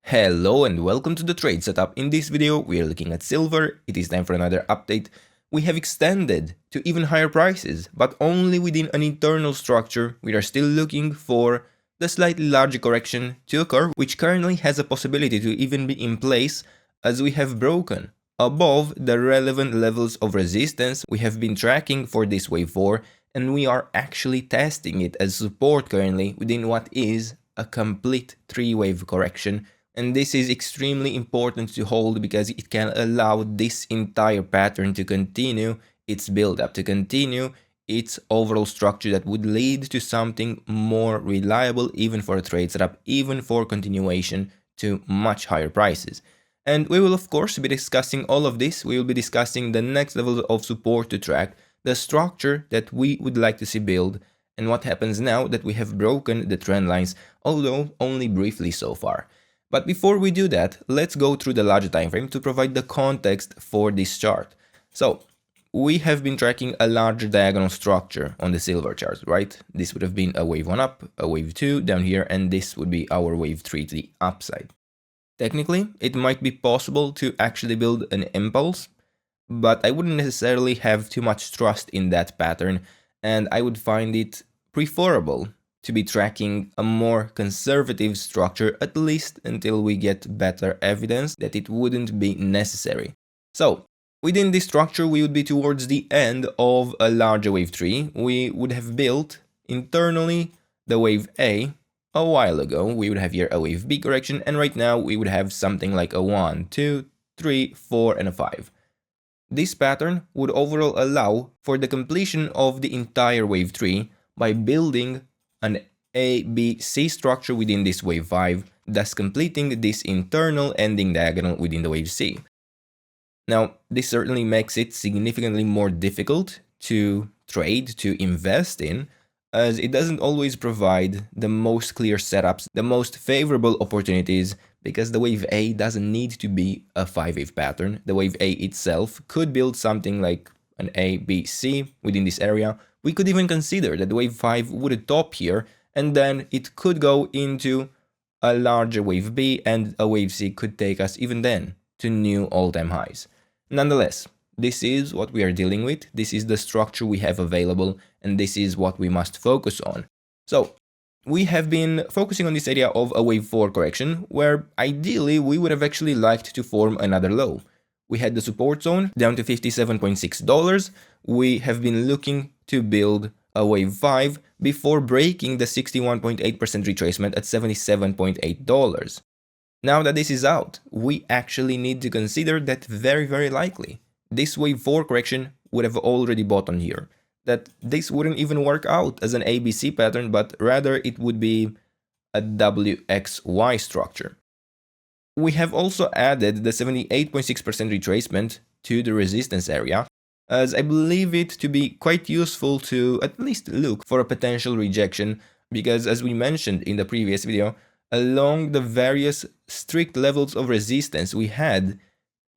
Hello and welcome to the trade setup. In this video we are looking at silver. It is time for another update. We have extended to even higher prices, but only within an internal structure. We are still looking for the slightly larger correction to occur, which currently has a possibility to even be in place as we have broken above the relevant levels of resistance we have been tracking for this wave 4, and we are actually testing it as support currently within what is a complete 3-wave correction. And this is extremely important to hold because it can allow this entire pattern to continue its build-up, to continue its overall structure that would lead to something more reliable even for a trade setup, even for continuation to much higher prices. And we will of course be discussing all of this. We will be discussing the next level of support to track, the structure that we would like to see build, and what happens now that we have broken the trend lines, although only briefly so far. But before we do that, let's go through the larger time frame to provide the context for this chart. So we have been tracking a larger diagonal structure on the silver chart, right? This would have been a wave 1 up, a wave 2 down here, and this would be our wave 3 to the upside. Technically, it might be possible to actually build an impulse, but I wouldn't necessarily have too much trust in that pattern, and I would find it preferable to be tracking a more conservative structure, at least until we get better evidence that it wouldn't be necessary. So within this structure, we would be towards the end of a larger wave 3. We would have built internally the wave A while ago. We would have here a wave B correction, and right now we would have something like a 1, 2, 3, 4, and a 5. This pattern would overall allow for the completion of the entire wave 3 by building an A, B, C structure within this wave 5, thus completing this internal ending diagonal within the wave C. Now, this certainly makes it significantly more difficult to trade, to invest in, as it doesn't always provide the most clear setups, the most favorable opportunities, because the wave A doesn't need to be a 5-wave pattern. The wave A itself could build something like an A, B, C within this area. We could even consider that the wave 5 would top here, and then it could go into a larger wave B, and a wave C could take us even then to new all-time highs. Nonetheless, this is what we are dealing with, this is the structure we have available, and this is what we must focus on. So we have been focusing on this area of a wave 4 correction, where ideally we would have actually liked to form another low. We had the support zone down to $57.6. We have been looking to build a wave 5 before breaking the 61.8% retracement at $77.8. Now that this is out, we actually need to consider that very likely this wave 4 correction would have already bottomed here. That this wouldn't even work out as an ABC pattern, but rather it would be a WXY structure. We have also added the 78.6% retracement to the resistance area, as I believe it to be quite useful to at least look for a potential rejection, because as we mentioned in the previous video, along the various strict levels of resistance we had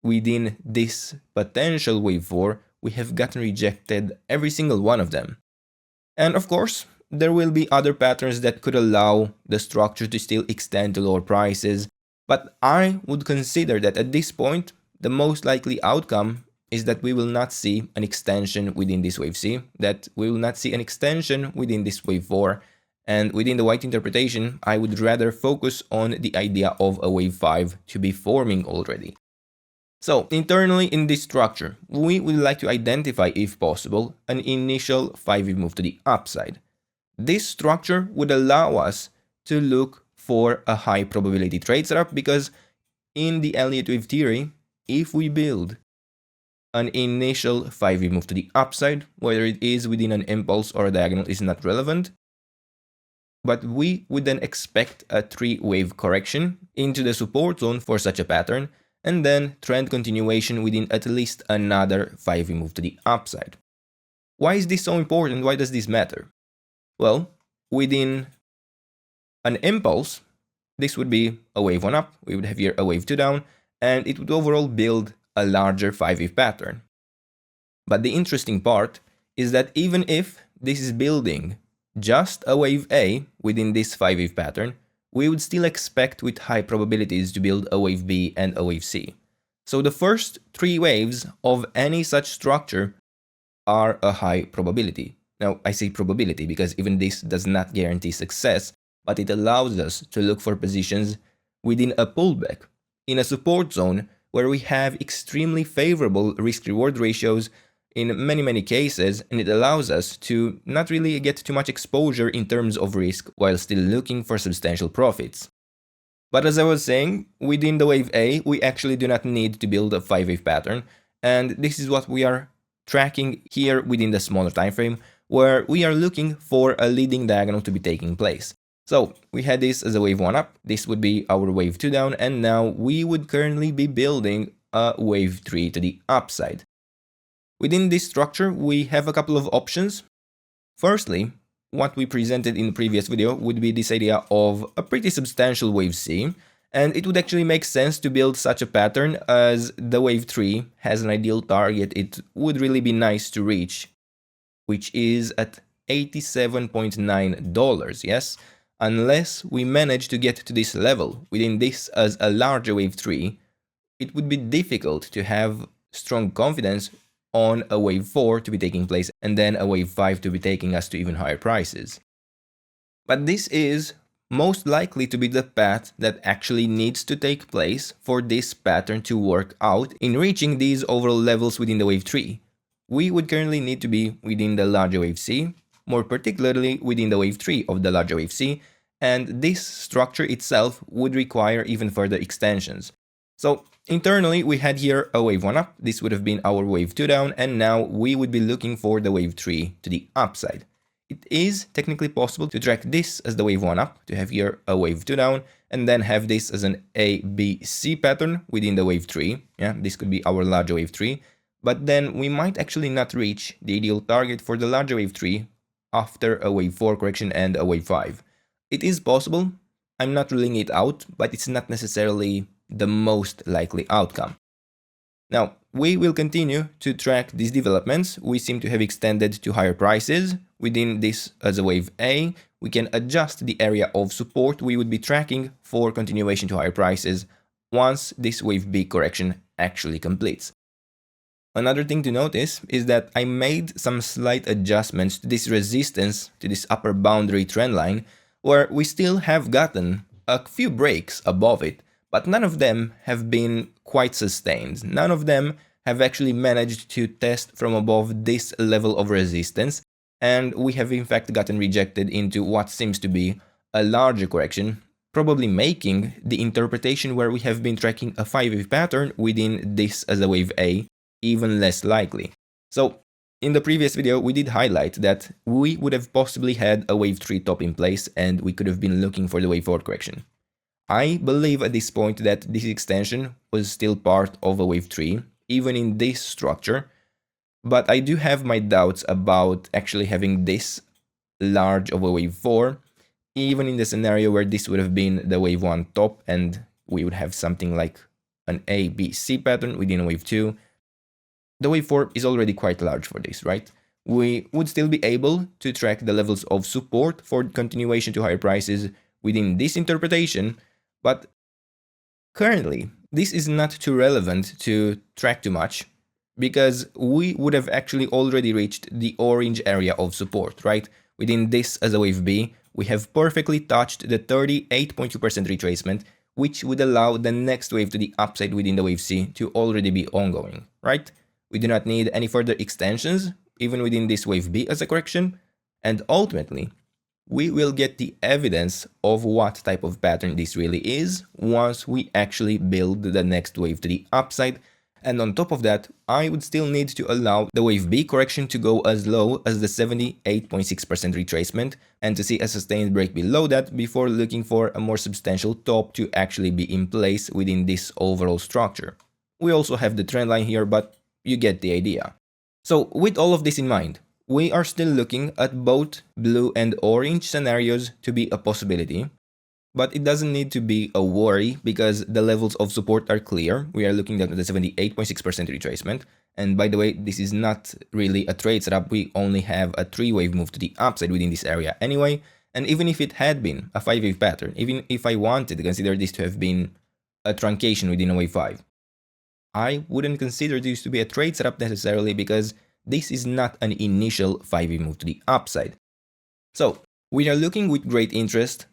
within this potential wave 4, we have gotten rejected every single one of them. And of course, there will be other patterns that could allow the structure to still extend to lower prices, but I would consider that at this point, the most likely outcome is that we will not see an extension within this wave C, that we will not see an extension within this wave 4, and within the white interpretation, I would rather focus on the idea of a wave 5 to be forming already. So internally in this structure, we would like to identify, if possible, an initial 5-wave move to the upside. This structure would allow us to look for a high probability trade setup, because in the Elliott Wave theory, if we build an initial 5-wave move to the upside, whether it is within an impulse or a diagonal is not relevant, but we would then expect a 3-wave correction into the support zone for such a pattern, and then trend continuation within at least another 5-wave move to the upside. Why is this so important? Why does this matter? Well, within an impulse, this would be a wave 1 up, we would have here a wave 2 down, and it would overall build a larger 5-wave pattern. But the interesting part is that even if this is building just a wave A within this 5-wave pattern, we would still expect with high probabilities to build a wave B and a wave C. So the first 3 waves of any such structure are a high probability. Now, I say probability because even this does not guarantee success, but it allows us to look for positions within a pullback, in a support zone where we have extremely favorable risk-reward ratios in many cases, and it allows us to not really get too much exposure in terms of risk while still looking for substantial profits. But as I was saying, within the wave A, we actually do not need to build a 5-wave pattern, and this is what we are tracking here within the smaller time frame, where we are looking for a leading diagonal to be taking place. So we had this as a wave 1 up, this would be our wave 2 down, and now we would currently be building a wave 3 to the upside. Within this structure, we have a couple of options. Firstly, what we presented in the previous video would be this idea of a pretty substantial wave C, and it would actually make sense to build such a pattern as the wave 3 has an ideal target it would really be nice to reach, which is at $87.9, yes? Unless we manage to get to this level within this as a larger wave 3, it would be difficult to have strong confidence on a wave 4 to be taking place and then a wave 5 to be taking us to even higher prices. But this is most likely to be the path that actually needs to take place for this pattern to work out in reaching these overall levels within the wave 3. We would currently need to be within the larger wave C, more particularly within the wave 3 of the larger wave C, and this structure itself would require even further extensions. So internally we had here a wave 1 up, this would have been our wave 2 down, and now we would be looking for the wave 3 to the upside. It is technically possible to track this as the wave 1 up, to have here a wave 2 down, and then have this as an A, B, C pattern within the wave 3. Yeah, this could be our larger wave 3, but then we might actually not reach the ideal target for the larger wave 3 after a wave 4 correction and a wave 5. It is possible, I'm not ruling it out, but it's not necessarily the most likely outcome. Now, we will continue to track these developments. We seem to have extended to higher prices. Within this as a wave A, we can adjust the area of support we would be tracking for continuation to higher prices once this wave B correction actually completes. Another thing to notice is that I made some slight adjustments to this resistance, to this upper boundary trend line, where we still have gotten a few breaks above it, but none of them have been quite sustained. None of them have actually managed to test from above this level of resistance, and we have in fact gotten rejected into what seems to be a larger correction, probably making the interpretation where we have been tracking a 5-wave pattern within this as a wave A even less likely. So in the previous video, we did highlight that we would have possibly had a wave 3 top in place and we could have been looking for the wave 4 correction. I believe at this point that this extension was still part of a wave 3, even in this structure, but I do have my doubts about actually having this large of a wave 4, even in the scenario where this would have been the wave 1 top and we would have something like an A, B, C pattern within a wave 2. The wave 4 is already quite large for this, right? We would still be able to track the levels of support for continuation to higher prices within this interpretation, but currently this is not too relevant to track too much because we would have actually already reached the orange area of support, right? Within this as a wave B, we have perfectly touched the 38.2% retracement, which would allow the next wave to the upside within the wave C to already be ongoing, right? We do not need any further extensions, even within this wave B as a correction, and ultimately, we will get the evidence of what type of pattern this really is once we actually build the next wave to the upside, and on top of that, I would still need to allow the wave B correction to go as low as the 78.6% retracement and to see a sustained break below that before looking for a more substantial top to actually be in place within this overall structure. We also have the trend line here, but you get the idea. So with all of this in mind, we are still looking at both blue and orange scenarios to be a possibility, but it doesn't need to be a worry because the levels of support are clear. We are looking at the 78.6% retracement, and by the way, this is not really a trade setup. We only have a 3-wave move to the upside within this area anyway, And even if it had been a 5-wave pattern, even if I wanted to consider this to have been a truncation within a wave 5, I wouldn't consider this to be a trade setup necessarily, because this is not an initial 5-wave move to the upside. So we are looking with great interest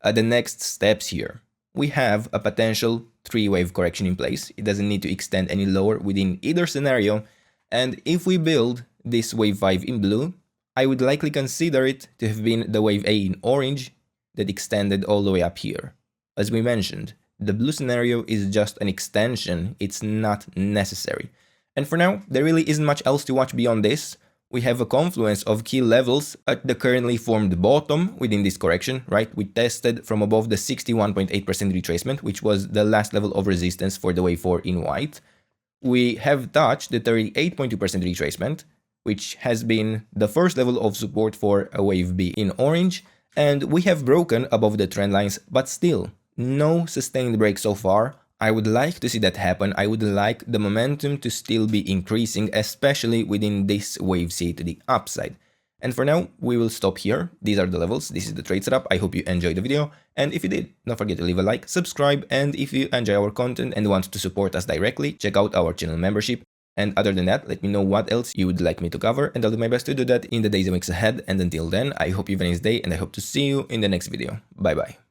at the next steps here. We have a potential 3-wave correction in place. It doesn't need to extend any lower within either scenario. And if we build this wave 5 in blue, I would likely consider it to have been the wave A in orange that extended all the way up here. As we mentioned, the blue scenario is just an extension, it's not necessary. And for now, there really isn't much else to watch beyond this. We have a confluence of key levels at the currently formed bottom within this correction, right? We tested from above the 61.8% retracement, which was the last level of resistance for the wave 4 in white. We have touched the 38.2% retracement, which has been the first level of support for a wave B in orange, and we have broken above the trend lines, but still, no sustained break so far. I would like to see that happen. I would like the momentum to still be increasing, especially within this wave C to the upside. And for now, we will stop here. These are the levels. This is the trade setup. I hope you enjoyed the video. And if you did, don't forget to leave a like, subscribe, and if you enjoy our content and want to support us directly, check out our channel membership. And other than that, let me know what else you would like me to cover, and I'll do my best to do that in the days and weeks ahead. And until then, I hope you have a nice day, and I hope to see you in the next video. Bye bye.